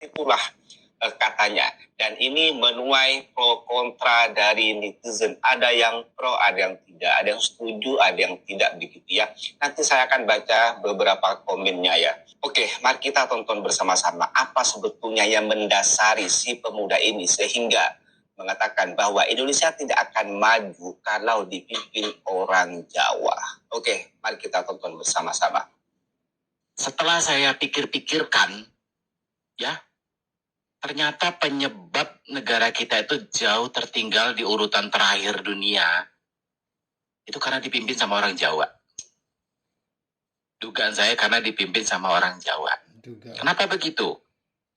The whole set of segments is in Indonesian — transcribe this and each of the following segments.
itulah katanya. Dan ini menuai pro kontra dari netizen. Ada yang pro, ada yang tidak, ada yang setuju, ada yang tidak, begitu ya. Nanti saya akan baca beberapa komennya ya. Oke, mari kita tonton bersama-sama apa sebetulnya yang mendasari si pemuda ini sehingga mengatakan bahwa Indonesia tidak akan maju kalau dipimpin orang Jawa. Oke, mari kita tonton bersama-sama. Setelah saya pikir-pikirkan, ya, ternyata penyebab negara kita itu jauh tertinggal di urutan terakhir dunia itu karena dipimpin sama orang Jawa. Dugaan saya karena dipimpin sama orang Jawa. Kenapa begitu?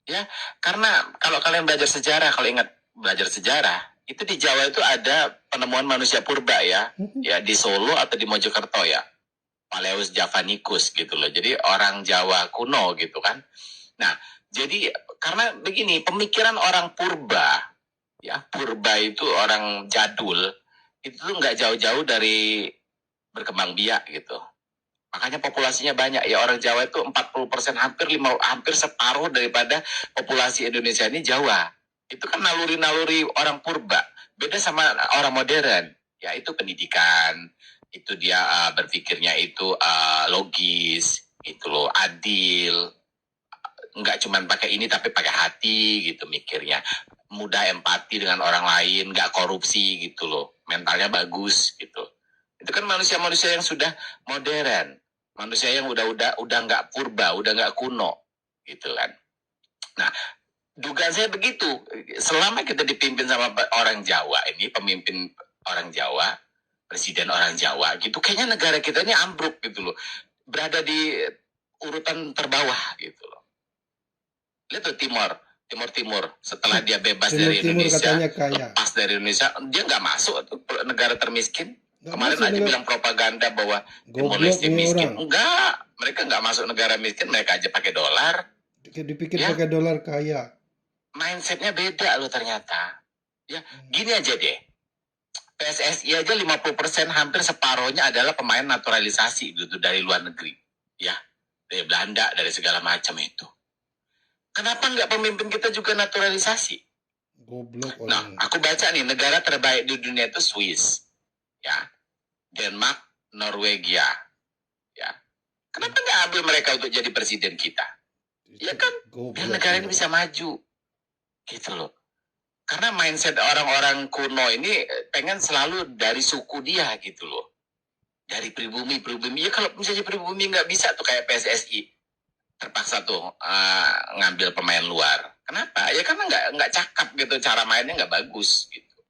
Ya, karena kalau kalian belajar sejarah, kalau ingat belajar sejarah, itu di Jawa itu ada penemuan manusia purba ya, ya di Solo atau di Mojokerto ya, Paleus Javanicus gitu loh. Jadi orang Jawa kuno gitu kan. Nah, jadi karena begini, pemikiran orang purba, ya purba itu orang jadul, itu tuh nggak jauh-jauh dari berkembang biak gitu. Makanya populasinya banyak ya, orang Jawa itu 40%, hampir separuh daripada populasi Indonesia ini Jawa. Itu kan naluri-naluri orang purba. Beda sama orang modern. Ya itu pendidikan, itu dia berpikirnya itu logis, itu loh adil, nggak cuma pakai ini tapi pakai hati gitu mikirnya, mudah empati dengan orang lain, nggak korupsi gitu loh, mentalnya bagus gitu. Itu kan manusia-manusia yang sudah modern, manusia yang udah nggak purba, udah nggak kuno gitu kan. Nah, dugaan saya begitu. Selama kita dipimpin sama orang Jawa ini, pemimpin orang Jawa, presiden orang Jawa gitu, kayaknya negara kita ini ambruk gitu loh, berada di urutan terbawah gitu loh. Lihat tuh Timur setelah dia bebas dari Indonesia, lepas dari Indonesia, dia nggak masuk tuh negara termiskin. Kemarin aja bilang propaganda bahwa Timor Leste miskin. Enggak, mereka nggak masuk negara miskin, mereka aja pakai dolar. Dipikir ya, pakai dolar kaya. Mindsetnya beda loh ternyata. Ya, gini aja deh. PSSI aja 50%, hampir separohnya adalah pemain naturalisasi gitu dari luar negeri. Ya, dari Belanda, dari segala macam itu. Kenapa nggak pemimpin kita juga naturalisasi? Goblok. Nah, aku baca nih, negara terbaik di dunia itu Swiss, ya, Denmark, Norwegia, ya. Kenapa nggak ambil mereka untuk jadi presiden kita? Ya kan, biar negara ini bisa maju, gitu loh. Karena mindset orang-orang kuno ini pengen selalu dari suku dia, gitu loh. Dari pribumi. Ya kalau misalnya pribumi nggak bisa tuh kayak PSSI. Terpaksa tuh ngambil pemain luar. Kenapa? Ya karena nggak cakap gitu, cara mainnya nggak bagus gitu.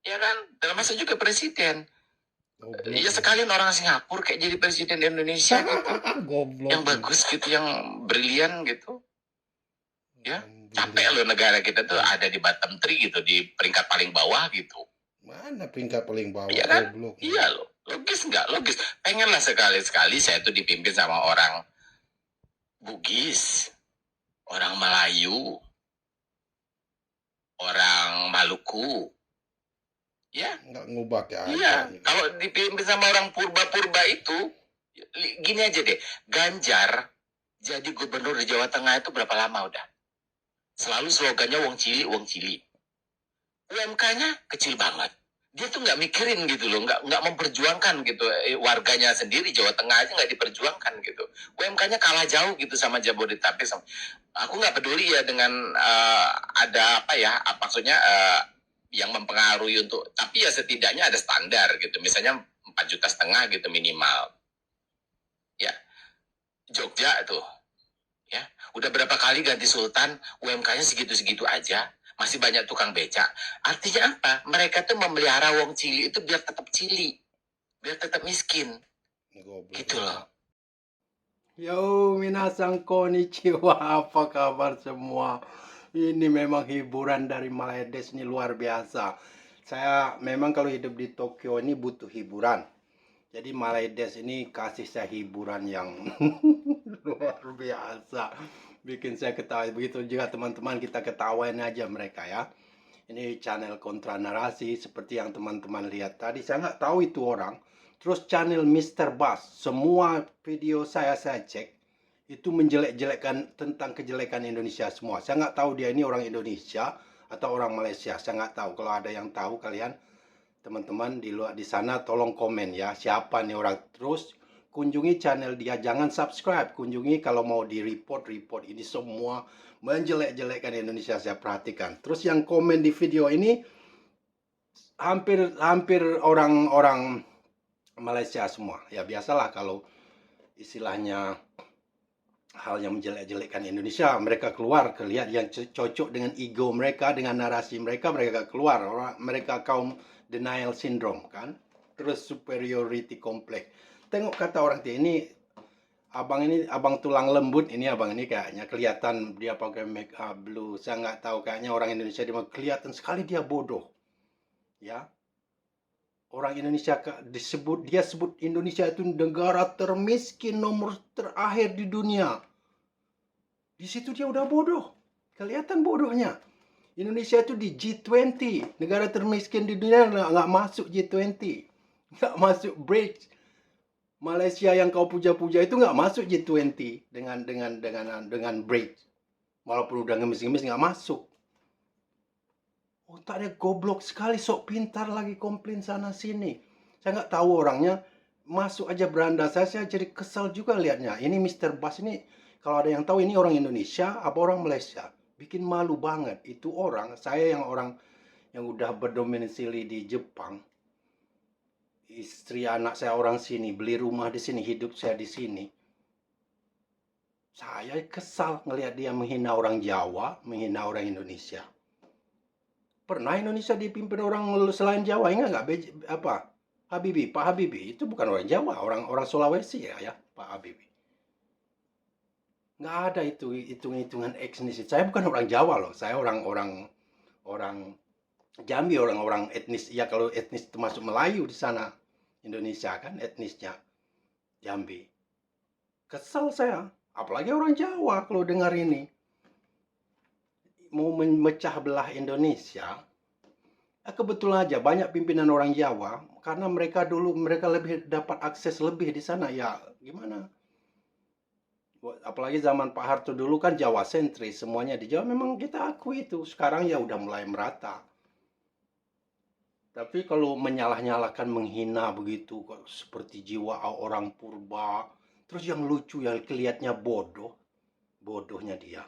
Ya kan, termasuk juga presiden. Ya sekalian orang Singapura kayak jadi presiden Indonesia gitu. Yang bagus gitu, yang brilian gitu. Ya, capek loh negara kita tuh ada di bottom 3 gitu, di peringkat paling bawah gitu. Mana peringkat paling bawah? Iya kan? Iya loh. Logis nggak? Logis. Pengenlah sekali-sekali saya tuh dipimpin sama orang Bugis, orang Melayu, orang Maluku, ya nggak ngubah ya. Iya, kalau dipimpin sama orang purba-purba itu, gini aja deh, Ganjar jadi gubernur di Jawa Tengah itu berapa lama udah? Selalu slogannya wong cili, wong cili. UMK-nya kecil banget. Dia tuh nggak mikirin gitu loh, nggak memperjuangkan gitu, warganya sendiri Jawa Tengah aja nggak diperjuangkan gitu. UMK-nya kalah jauh gitu sama Jabodetabek. Aku nggak peduli ya dengan ada apa ya, maksudnya yang mempengaruhi untuk, tapi ya setidaknya ada standar gitu. Misalnya 4,5 juta gitu minimal. Ya, Jogja tuh, ya udah berapa kali ganti sultan, UMK-nya segitu-segitu aja. Masih banyak tukang becak. Artinya apa? Mereka tuh memelihara wong cili itu biar tetap cili, biar tetap miskin. Gitu loh. Yo, minasang konnichiwa, apa kabar semua? Ini memang hiburan dari Maledes ini luar biasa. Saya memang kalau hidup di Tokyo ini butuh hiburan. Jadi Maledes ini kasih saya hiburan yang luar biasa. Bikin saya ketawa. Begitu juga teman-teman, kita ketawain aja mereka ya. Ini channel kontra narasi seperti yang teman-teman lihat tadi. Saya nggak tahu itu orang. Terus channel Mr. Bass. Semua video saya cek. itu menjelek-jelekkan tentang kejelekan Indonesia semua. Saya nggak tahu dia ini orang Indonesia atau orang Malaysia. Saya nggak tahu. Kalau ada yang tahu kalian, teman-teman di luar di sana, tolong komen ya. Siapa nih orang? Terus kunjungi channel dia. Jangan subscribe. Kunjungi kalau mau di report. Ini semua menjelek-jelekkan Indonesia. Saya perhatikan. Terus yang komen di video ini hampir orang-orang Malaysia semua. Ya biasalah kalau istilahnya hal yang menjelek-jelekkan Indonesia, mereka keluar, kelihatan yang cocok dengan ego mereka, dengan narasi mereka, mereka keluar. Mereka kaum denial syndrome kan. Terus superiority complex. Tengok kata orang ini abang tulang lembut, ini abang ini kayaknya kelihatan dia pakai make up blue. Saya nggak tahu, kayaknya orang Indonesia dia kelihatan sekali dia bodoh. Ya. Orang Indonesia dia sebut Indonesia itu negara termiskin nomor terakhir di dunia. Di situ dia udah bodoh. Kelihatan bodohnya. Indonesia itu di G20, negara termiskin di dunia, nggak masuk G20, nggak masuk BRICS. Malaysia yang kau puja-puja itu nggak masuk G20 dengan BRICS. Walaupun udah ngemis-ngemis nggak masuk. Otaknya goblok sekali, sok pintar lagi komplain sana sini. Saya nggak tahu orangnya, masuk aja beranda saya jadi kesal juga liatnya. Ini Mr. Bas ini, kalau ada yang tahu ini orang Indonesia apa orang Malaysia, bikin malu banget. Itu saya orang yang udah berdomisili di Jepang. Istri anak saya orang sini, beli rumah di sini, hidup saya di sini. Saya kesal ngelihat dia menghina orang Jawa, menghina orang Indonesia. Pernah Indonesia dipimpin orang selain Jawa, ingat nggak? Pak Habibie itu bukan orang Jawa, orang Sulawesi ya Pak Habibie. Nggak ada itu hitungan etnis. Saya bukan orang Jawa loh, saya orang Jambi, orang etnis. Ya kalau etnis termasuk Melayu di sana, Indonesia kan etnisnya Jambi. Kesel saya, apalagi orang Jawa kalau dengar ini. Mau memecah belah Indonesia, kebetulan aja banyak pimpinan orang Jawa, karena mereka lebih dapat akses lebih di sana. Ya gimana? Apalagi zaman Pak Harto dulu kan Jawa sentris, semuanya di Jawa, memang kita akui itu. Sekarang ya udah mulai merata. Tapi kalau menyalah-nyalahkan, menghina begitu, seperti jiwa orang purba, terus yang lucu, yang kelihatannya bodohnya dia.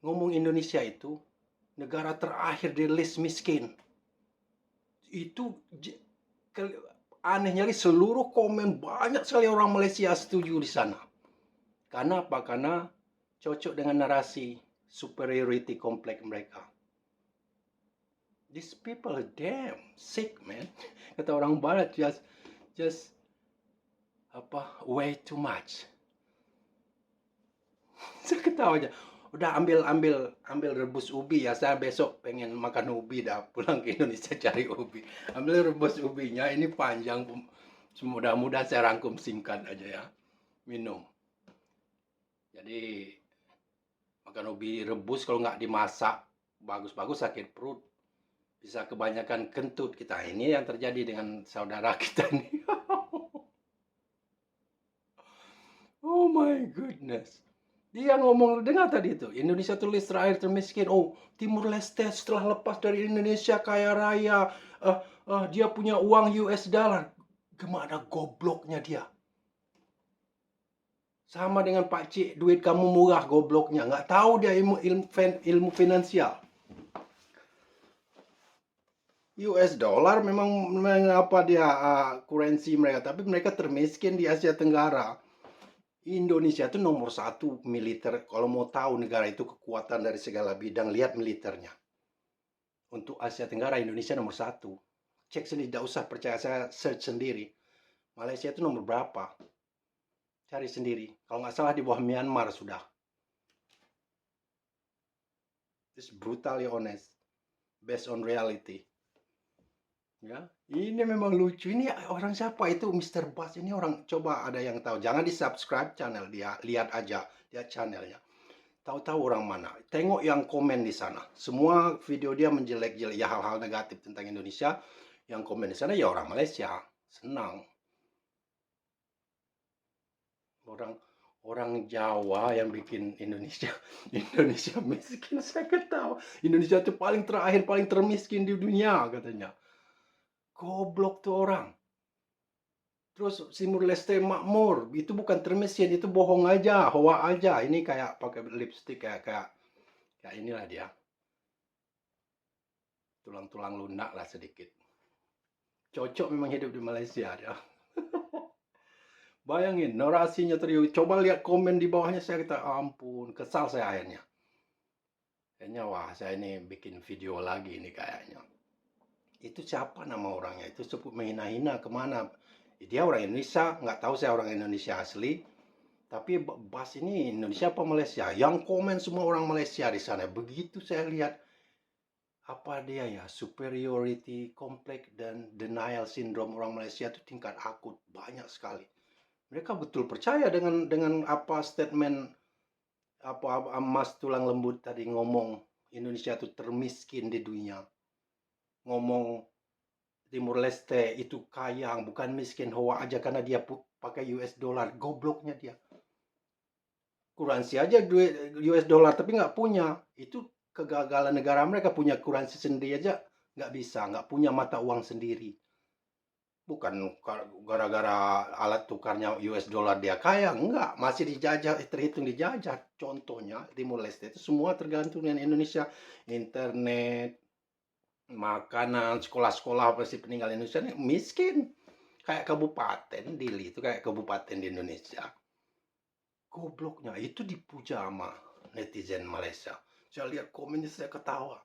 Ngomong Indonesia itu negara terakhir di list miskin. Itu anehnya seluruh komen banyak sekali orang Malaysia setuju di sana. Karena apa? Karena cocok dengan narasi superiority complex mereka. These people are damn sick, man. Kata orang Barat, just way too much. Saya ketawa aja. Udah ambil rebus ubi ya. Saya besok pengen makan ubi dah. Pulang ke Indonesia cari ubi. Ambil rebus ubinya. Ini panjang. Mudah-mudahan saya rangkum singkat aja ya. Minum. Jadi makan ubi rebus kalau nggak dimasak bagus-bagus sakit perut. Bisa kebanyakan kentut kita. Ini yang terjadi dengan saudara kita nih. Oh my goodness. Dia ngomong, dengar tadi itu, Indonesia tuh list terakhir termiskin. Oh, Timur Leste setelah lepas dari Indonesia kaya raya, dia punya uang US dollar. Gimana gobloknya dia? Sama dengan Pak Cik, duit kamu murah gobloknya. Nggak tahu dia ilmu finansial. US dollar memang apa dia currency mereka, tapi mereka termiskin di Asia Tenggara. Indonesia itu nomor 1 militer. Kalau mau tahu negara itu kekuatan dari segala bidang, lihat militernya. Untuk Asia Tenggara, Indonesia nomor 1. Cek sendiri, tidak usah percaya saya, search sendiri. Malaysia itu nomor berapa? Cari sendiri. Kalau nggak salah di bawah Myanmar sudah. It's brutally honest, based on reality. Ya, ini memang lucu. Ini orang siapa itu Mr. Bas? Ini orang, coba ada yang tahu. Jangan di subscribe channel dia, lihat aja dia channelnya. Tahu-tahu orang mana? Tengok yang komen di sana. Semua video dia menjelek-jelek ya, hal-hal negatif tentang Indonesia. Yang komen di sana ya orang Malaysia. Senang. orang Jawa yang bikin Indonesia Indonesia miskin. Saya ketawa. Indonesia itu paling terakhir, paling termiskin di dunia katanya. Goblok tuh orang. Terus Timur Leste makmur, itu bukan termiskin, itu bohong aja, hoa aja. Ini kayak pakai lipstick kayak inilah dia. Tulang-tulang lunak lah sedikit. Cocok memang hidup di Malaysia dia. Bayangin, narasinya teriuk. Coba lihat komen di bawahnya, saya kata ampun, kesal saya akhirnya. Kayaknya wah, saya ini bikin video lagi ini kayaknya. Itu siapa nama orangnya? Itu sebut menghina-hina kemana? Dia orang Indonesia, nggak tahu saya orang Indonesia asli. Tapi Bas ini Indonesia apa Malaysia? Yang komen semua orang Malaysia di sana. Begitu saya lihat apa dia ya, superiority complex dan denial syndrome orang Malaysia itu tingkat akut banyak sekali. Mereka betul percaya dengan apa statement apa Mas Tulang Lembut tadi ngomong Indonesia itu termiskin di dunia. Ngomong Timur Leste itu kaya, bukan miskin, hoa aja karena dia pakai US dollar. Gobloknya dia. Kuransi aja duit US dollar tapi nggak punya. Itu kegagalan negara mereka, punya kuransi sendiri aja nggak bisa, nggak punya mata uang sendiri. Bukan gara-gara alat tukarnya US dollar dia kaya, enggak, masih dijajah, terhitung dijajah. Contohnya Timur Leste itu semua tergantung dengan Indonesia, internet, makanan, sekolah-sekolah pasti peninggalan Indonesia ini miskin. Kayak kabupaten Dili itu kayak kabupaten di Indonesia. Gobloknya itu dipuja sama netizen Malaysia. Saya lihat komennya saya ketawa.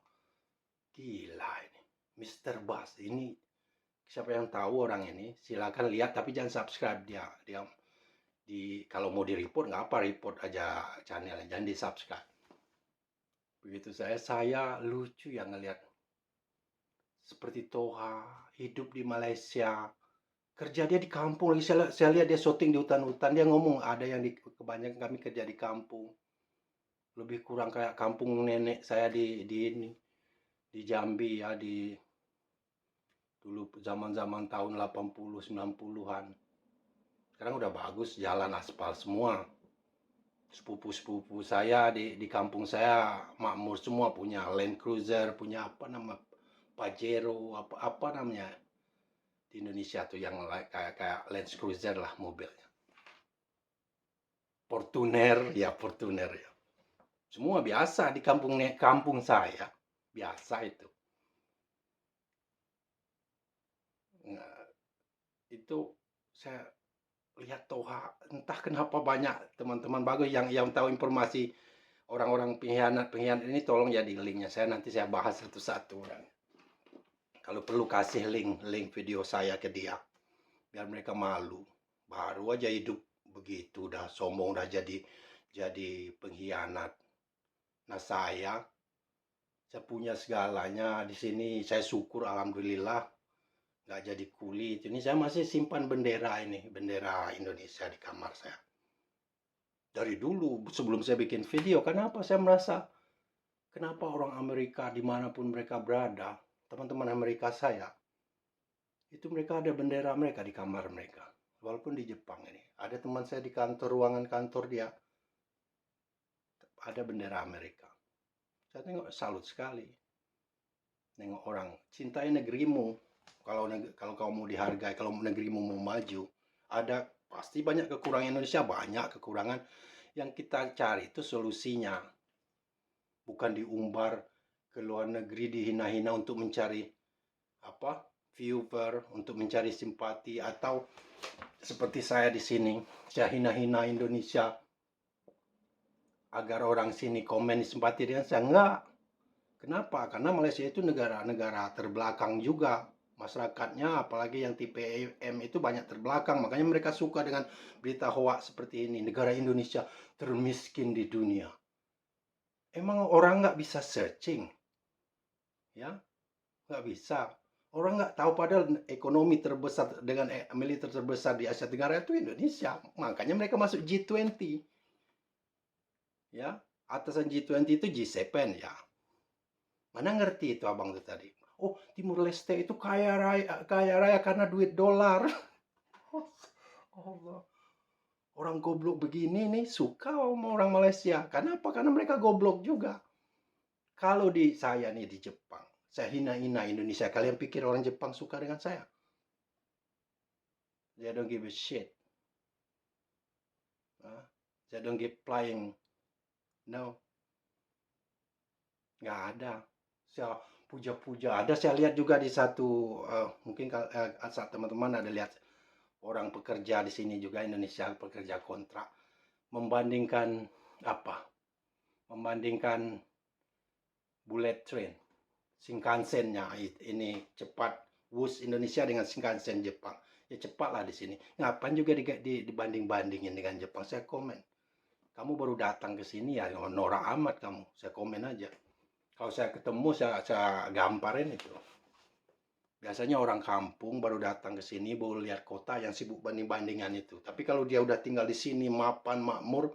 Gila ini. Mr. Bas ini, siapa yang tahu orang ini silakan lihat tapi jangan subscribe dia. Kalau mau di report nggak apa, report aja channelnya, jangan di subscribe. Begitu saya lucu ya ngelihat seperti Toha hidup di Malaysia, kerja dia di kampung lagi. Saya lihat dia syuting di hutan-hutan, dia ngomong ada yang kebanyakan kami kerja di kampung, lebih kurang kayak kampung nenek saya di Jambi ya, dulu zaman-zaman tahun 80 90-an. Sekarang udah bagus, jalan aspal semua. Sepupu-sepupu saya di kampung saya makmur semua, punya Land Cruiser, punya apa nama Pajero, apa namanya di Indonesia tuh yang kayak Land Cruiser lah mobilnya. Fortuner ya. Semua biasa di kampung saya, biasa itu. Nah, itu saya lihat Toha, entah kenapa banyak teman-teman bagus yang tahu informasi orang-orang pengkhianat ini, tolong jadi linknya, nanti saya bahas satu-satu orang. Kalau perlu kasih link video saya ke dia biar mereka malu. Baru aja hidup begitu udah sombong, udah jadi pengkhianat. Nah, saya punya segalanya di sini, saya syukur alhamdulillah nggak jadi kuli. Ini saya masih simpan bendera ini, bendera Indonesia di kamar saya. Dari dulu sebelum saya bikin video, kenapa saya merasa kenapa orang Amerika dimanapun mereka berada, teman-teman Amerika saya, itu mereka ada bendera mereka di kamar mereka. Walaupun di Jepang ini, ada teman saya di kantor, ruangan kantor dia, ada bendera Amerika. Saya tengok salut sekali. Nengok orang, cintai negerimu. Kalau kamu mau dihargai, kalau negerimu mau maju, ada pasti banyak kekurangan Indonesia, banyak kekurangan. Yang kita cari itu solusinya. Bukan diumbar ke luar negeri, dihina-hina untuk mencari viewer, untuk mencari simpati, atau seperti saya di sini, saya hina-hina Indonesia agar orang sini komen simpati dengan saya. Enggak. Kenapa? Karena Malaysia itu negara terbelakang juga. Masyarakatnya, apalagi yang tipe M itu banyak terbelakang. Makanya mereka suka dengan berita hoax seperti ini. Negara Indonesia termiskin di dunia. Emang orang nggak bisa searching? Ya, nggak bisa. Orang nggak tahu padahal ekonomi terbesar dengan militer terbesar di Asia Tenggara itu Indonesia. Makanya mereka masuk G20. Ya, atasan G20 itu G7 ya. Mana ngerti itu abang itu tadi? Oh, Timur Leste itu kaya raya karena duit dolar. Allah. Orang goblok begini nih suka sama orang Malaysia. Kenapa? Karena mereka goblok juga. Kalau di saya nih di Jepang, saya hina-hina Indonesia. Kalian pikir orang Jepang suka dengan saya? They don't give a shit. They don't give flying. No. Nggak ada. Saya puja-puja. Ada saya lihat juga di satu, mungkin saat teman-teman ada lihat orang pekerja di sini juga Indonesia pekerja kontrak membandingkan apa? Membandingkan bullet train, Shinkansen-nya ini cepat Wus Indonesia dengan Shinkansen Jepang. Ya cepatlah di sini. Ngapain juga dibanding-bandingin dengan Jepang? Saya komen. Kamu baru datang ke sini ya norak amat kamu. Saya komen aja. Kalau saya ketemu saya gamparin itu. Biasanya orang kampung baru datang ke sini baru lihat kota yang sibuk banding-bandingan itu. Tapi kalau dia udah tinggal di sini mapan makmur,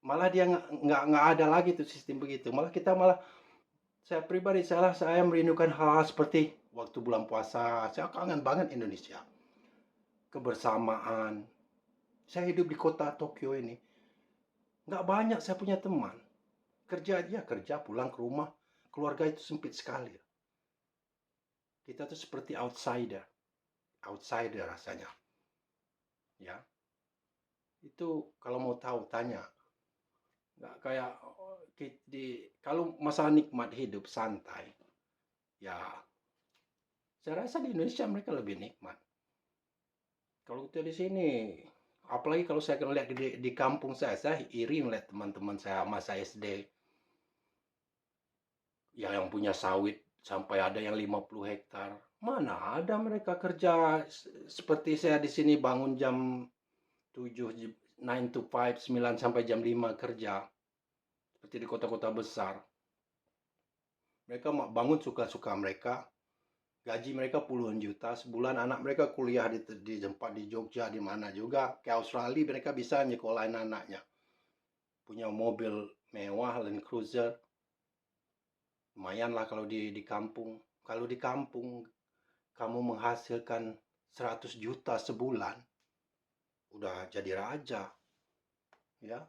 malah dia nggak ada lagi tuh sistem begitu. Malah kita saya pribadi saya merindukan hal-hal seperti waktu bulan puasa. Saya kangen banget Indonesia. Kebersamaan. Saya hidup di kota Tokyo ini. Nggak banyak saya punya teman. Kerja aja, kerja pulang ke rumah. Keluarga itu sempit sekali. Kita tuh seperti outsider. Outsider rasanya. Ya. Itu kalau mau tahu tanya. Nggak kayak kalau masalah nikmat hidup santai. Ya. Saya rasa di Indonesia mereka lebih nikmat. Kalau kita di sini, apalagi kalau saya lihat di kampung saya iri melihat teman-teman saya masa SD yang punya sawit sampai ada yang 50 hektar. Mana ada mereka kerja seperti saya di sini bangun jam 7, 9 to 5, 9 sampai jam 5 kerja. Seperti di kota-kota besar. Mereka bangun suka-suka mereka. Gaji mereka puluhan juta sebulan, anak mereka kuliah di tempat di Jogja, di mana juga. Ke Australia mereka bisa nyekolahin anaknya. Punya mobil mewah, Land Cruiser. Lumayan lah kalau di kampung. Kalau di kampung, kamu menghasilkan 100 juta sebulan, udah jadi raja. Ya.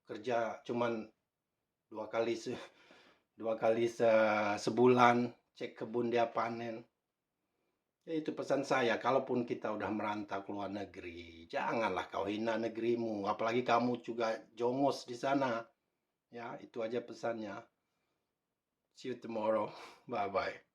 Kerja cuman dua kali sebulan, cek kebun dia panen. Ya itu pesan saya, kalaupun kita udah merantau ke luar negeri, janganlah kau hina negerimu, apalagi kamu juga jongos di sana. Ya, itu aja pesannya. See you tomorrow. Bye-bye.